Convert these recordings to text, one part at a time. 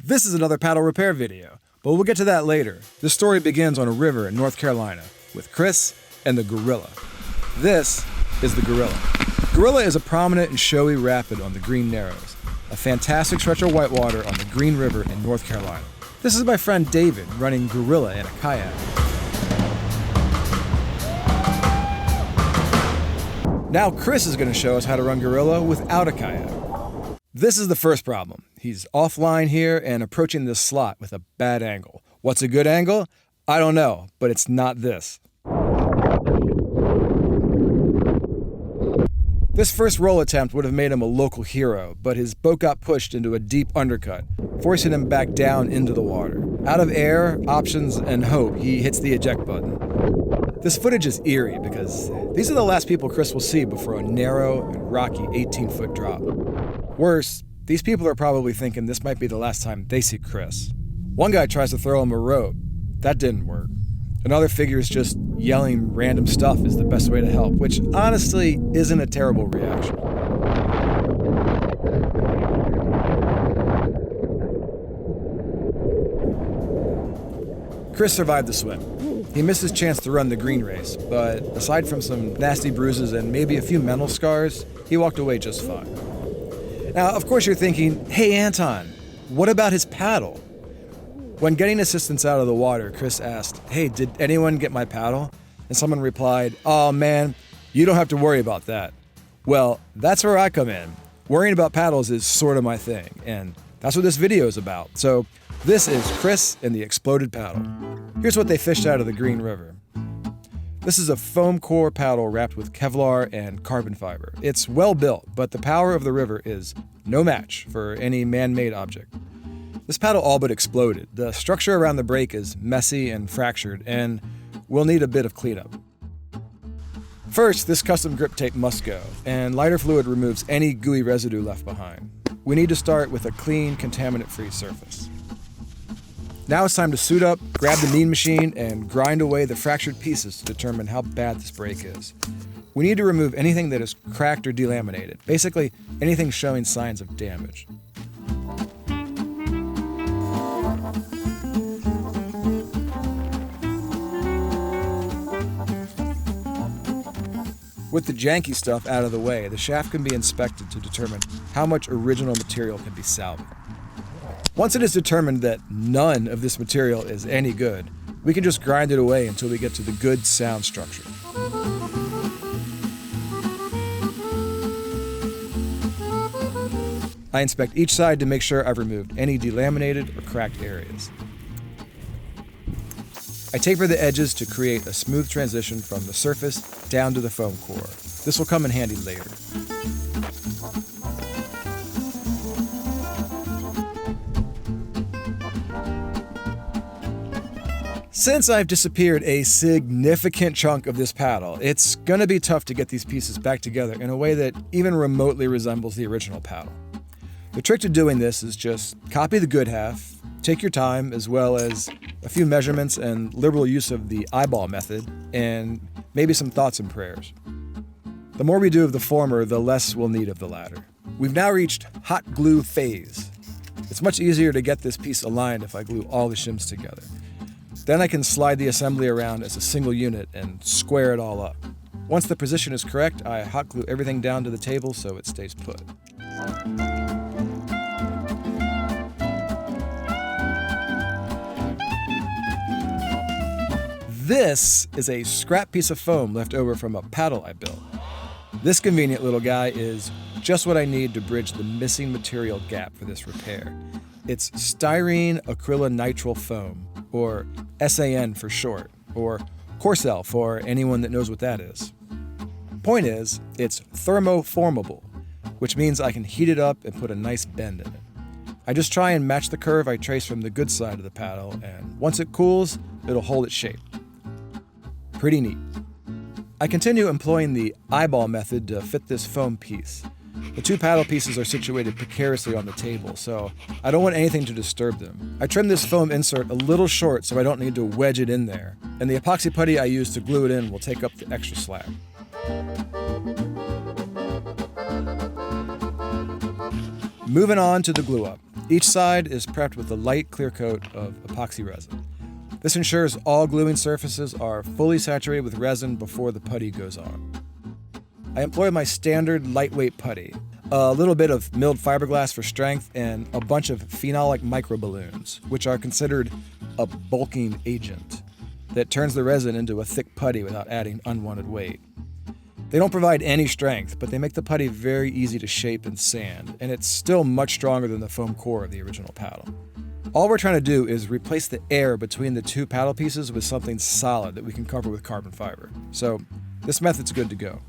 This is another paddle repair video, but we'll get to that later. This story begins on a river in North Carolina with Chris and the Gorilla. This is the Gorilla. Gorilla is a prominent and showy rapid on the Green Narrows, a fantastic stretch of whitewater on the Green River in North Carolina. This is my friend David running Gorilla in a kayak. Now Chris is going to show us how to run Gorilla without a kayak. This is the first problem. He's offline here and approaching this slot with a bad angle. What's a good angle? I don't know, but it's not this. This first roll attempt would have made him a local hero, but his boat got pushed into a deep undercut, forcing him back down into the water. Out of air, options, and hope, he hits the eject button. This footage is eerie because these are the last people Chris will see before a narrow and rocky 18-foot drop. Worse, these people are probably thinking this might be the last time they see Chris. One guy tries to throw him a rope. That didn't work. Another figures just yelling random stuff is the best way to help, which honestly isn't a terrible reaction. Chris survived the swim. He missed his chance to run the green race, but aside from some nasty bruises and maybe a few mental scars, he walked away just fine. Now, of course you're thinking, hey Anton, what about his paddle? When getting assistance out of the water, Chris asked, hey, did anyone get my paddle? And someone replied, oh man, you don't have to worry about that. Well, that's where I come in. Worrying about paddles is sort of my thing, and that's what this video is about. So this is Chris and the exploded paddle. Here's what they fished out of the Green River. This is a foam core paddle wrapped with Kevlar and carbon fiber. It's well built, but the power of the river is no match for any man-made object. This paddle all but exploded. The structure around the break is messy and fractured, and will need a bit of cleanup. First, this custom grip tape must go, and lighter fluid removes any gooey residue left behind. We need to start with a clean, contaminant-free surface. Now it's time to suit up, grab the mean machine, and grind away the fractured pieces to determine how bad this break is. We need to remove anything that is cracked or delaminated, basically anything showing signs of damage. With the janky stuff out of the way, the shaft can be inspected to determine how much original material can be salvaged. Once it is determined that none of this material is any good, we can just grind it away until we get to the good sound structure. I inspect each side to make sure I've removed any delaminated or cracked areas. I taper the edges to create a smooth transition from the surface down to the foam core. This will come in handy later. Since I've disappeared a significant chunk of this paddle, it's gonna be tough to get these pieces back together in a way that even remotely resembles the original paddle. The trick to doing this is just copy the good half, take your time, as well as a few measurements and liberal use of the eyeball method, and maybe some thoughts and prayers. The more we do of the former, the less we'll need of the latter. We've now reached hot glue phase. It's much easier to get this piece aligned if I glue all the shims together. Then I can slide the assembly around as a single unit and square it all up. Once the position is correct, I hot glue everything down to the table so it stays put. This is a scrap piece of foam left over from a paddle I built. This convenient little guy is just what I need to bridge the missing material gap for this repair. It's styrene acrylonitrile foam, or SAN for short, or Corcel for anyone that knows what that is. Point is, it's thermoformable, which means I can heat it up and put a nice bend in it. I just try and match the curve I trace from the good side of the paddle, and once it cools, it'll hold its shape. Pretty neat. I continue employing the eyeball method to fit this foam piece. The two paddle pieces are situated precariously on the table, so I don't want anything to disturb them. I trimmed this foam insert a little short so I don't need to wedge it in there, and the epoxy putty I use to glue it in will take up the extra slack. Moving on to the glue up. Each side is prepped with a light clear coat of epoxy resin. This ensures all gluing surfaces are fully saturated with resin before the putty goes on. I employ my standard lightweight putty, a little bit of milled fiberglass for strength, and a bunch of phenolic microballoons, which are considered a bulking agent that turns the resin into a thick putty without adding unwanted weight. They don't provide any strength, but they make the putty very easy to shape and sand, and it's still much stronger than the foam core of the original paddle. All we're trying to do is replace the air between the two paddle pieces with something solid that we can cover with carbon fiber. So this method's good to go.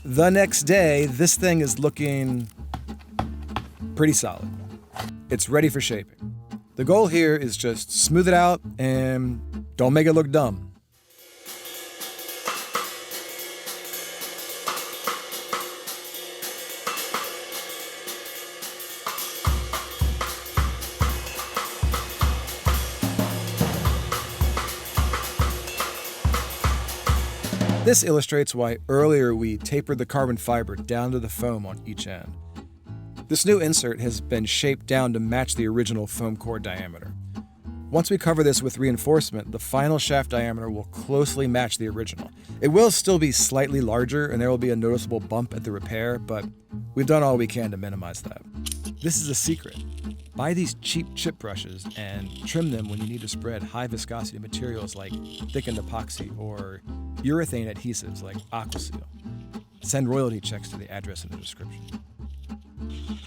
The next day, this thing is looking pretty solid. It's ready for shaping. The goal here is just smooth it out and don't make it look dumb. This illustrates why earlier we tapered the carbon fiber down to the foam on each end. This new insert has been shaped down to match the original foam core diameter. Once we cover this with reinforcement, the final shaft diameter will closely match the original. It will still be slightly larger and there will be a noticeable bump at the repair, but we've done all we can to minimize that. This is a secret. Buy these cheap chip brushes and trim them when you need to spread high viscosity materials like thickened epoxy or urethane adhesives like Aquaseal. Send royalty checks to the address in the description.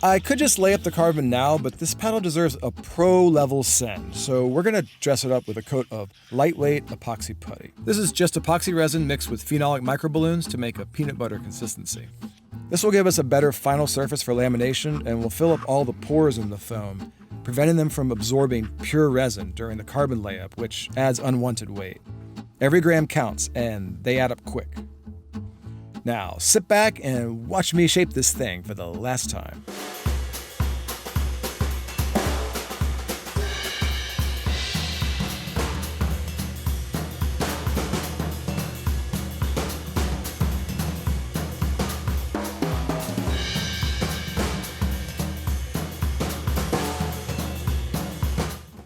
I could just lay up the carbon now, but this paddle deserves a pro-level send, so we're going to dress it up with a coat of lightweight epoxy putty. This is just epoxy resin mixed with phenolic microballoons to make a peanut butter consistency. This will give us a better final surface for lamination and will fill up all the pores in the foam, preventing them from absorbing pure resin during the carbon layup, which adds unwanted weight. Every gram counts, and they add up quick. Now, sit back and watch me shape this thing for the last time.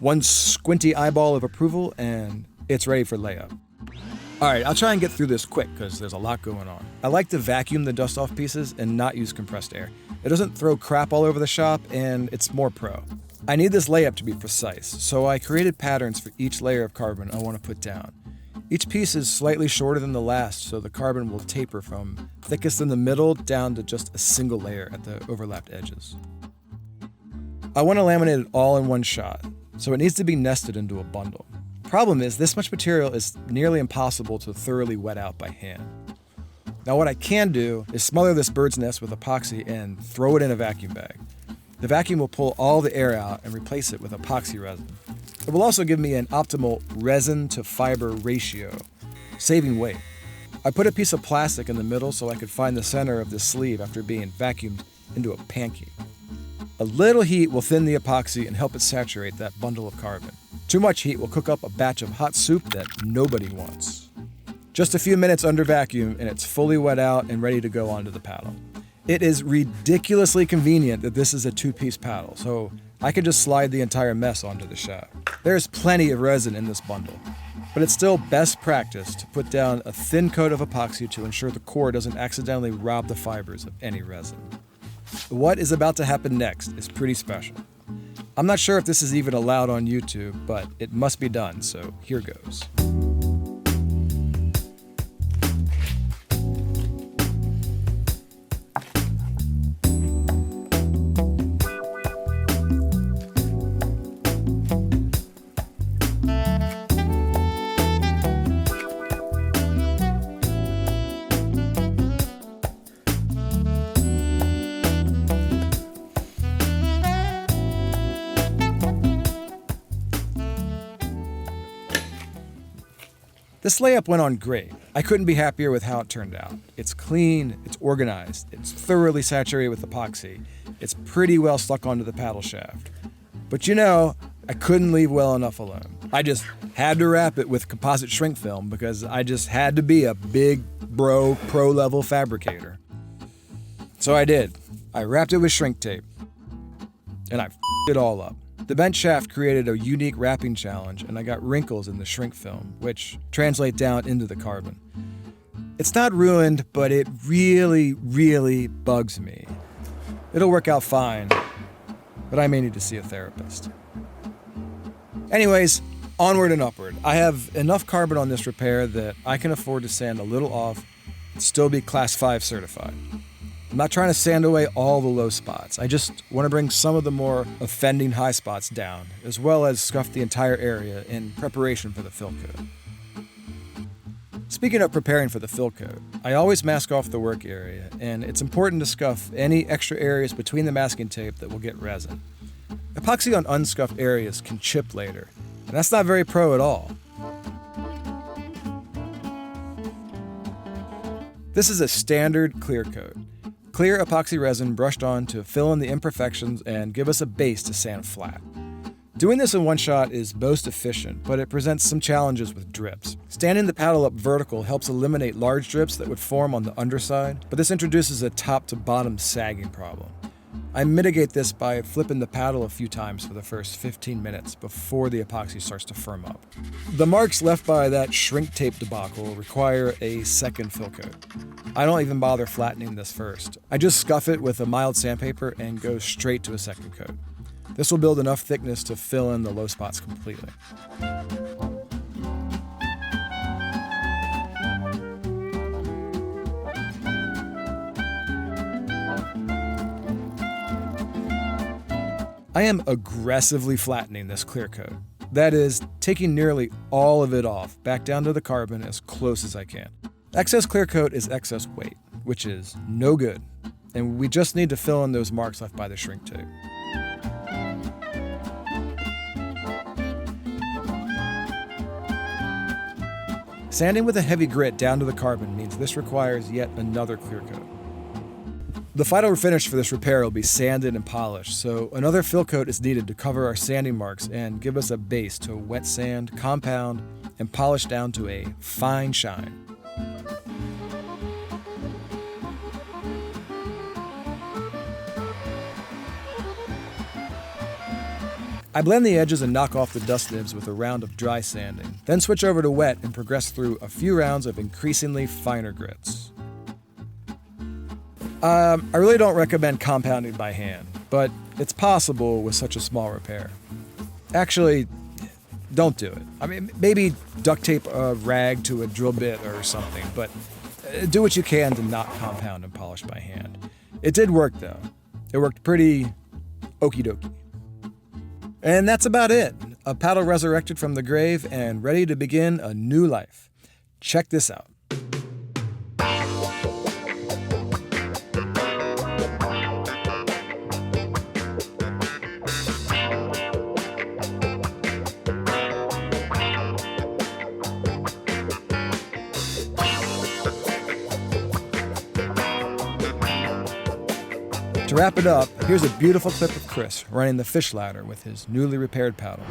One squinty eyeball of approval, and it's ready for layup. All right, I'll try and get through this quick because there's a lot going on. I like to vacuum the dust off pieces and not use compressed air. It doesn't throw crap all over the shop, and it's more pro. I need this layup to be precise, so I created patterns for each layer of carbon I want to put down. Each piece is slightly shorter than the last, so the carbon will taper from thickest in the middle down to just a single layer at the overlapped edges. I want to laminate it all in one shot, so it needs to be nested into a bundle. Problem is, this much material is nearly impossible to thoroughly wet out by hand. Now what I can do is smother this bird's nest with epoxy and throw it in a vacuum bag. The vacuum will pull all the air out and replace it with epoxy resin. It will also give me an optimal resin to fiber ratio, saving weight. I put a piece of plastic in the middle so I could find the center of the sleeve after being vacuumed into a pancake. A little heat will thin the epoxy and help it saturate that bundle of carbon. Too much heat will cook up a batch of hot soup that nobody wants. Just a few minutes under vacuum and it's fully wet out and ready to go onto the paddle. It is ridiculously convenient that this is a two-piece paddle, so I can just slide the entire mess onto the shaft. There's plenty of resin in this bundle, but it's still best practice to put down a thin coat of epoxy to ensure the core doesn't accidentally rob the fibers of any resin. What is about to happen next is pretty special. I'm not sure if this is even allowed on YouTube, but it must be done, so here goes. This layup went on great. I couldn't be happier with how it turned out. It's clean, it's organized, it's thoroughly saturated with epoxy. It's pretty well stuck onto the paddle shaft. But you know, I couldn't leave well enough alone. I just had to wrap it with composite shrink film because I just had to be a big pro level fabricator. So I did. I wrapped it with shrink tape. and I f***ed it all up. The bent shaft created a unique wrapping challenge, and I got wrinkles in the shrink film, which translate down into the carbon. It's not ruined, but it really, really bugs me. It'll work out fine, but I may need to see a therapist. Anyways, onward and upward. I have enough carbon on this repair that I can afford to sand a little off and still be Class 5 certified. I'm not trying to sand away all the low spots. I just want to bring some of the more offending high spots down, as well as scuff the entire area in preparation for the fill coat. Speaking of preparing for the fill coat, I always mask off the work area, and it's important to scuff any extra areas between the masking tape that will get resin. Epoxy on unscuffed areas can chip later, and that's not very pro at all. This is a standard clear coat. Clear epoxy resin brushed on to fill in the imperfections and give us a base to sand flat. Doing this in one shot is most efficient, but it presents some challenges with drips. Standing the paddle up vertical helps eliminate large drips that would form on the underside, but this introduces a top to bottom sagging problem. I mitigate this by flipping the paddle a few times for the first 15 minutes before the epoxy starts to firm up. The marks left by that shrink tape debacle require a second fill coat. I don't even bother flattening this first. I just scuff it with a mild sandpaper and go straight to a second coat. This will build enough thickness to fill in the low spots completely. I am aggressively flattening this clear coat. That is, taking nearly all of it off, back down to the carbon as close as I can. Excess clear coat is excess weight, which is no good, and we just need to fill in those marks left by the shrink tape. Sanding with a heavy grit down to the carbon means this requires yet another clear coat. The final finish for this repair will be sanded and polished, so another fill coat is needed to cover our sanding marks and give us a base to wet sand, compound, and polish down to a fine shine. I blend the edges and knock off the dust nibs with a round of dry sanding, then switch over to wet and progress through a few rounds of increasingly finer grits. I really don't recommend compounding by hand, but it's possible with such a small repair. Actually, don't do it. I mean, maybe duct tape a rag to a drill bit or something, but do what you can to not compound and polish by hand. It did work though. It worked pretty okie dokie. And that's about it. A paddle resurrected from the grave and ready to begin a new life. Check this out. To wrap it up, here's a beautiful clip of Chris running the Fishladder with his newly repaired paddle.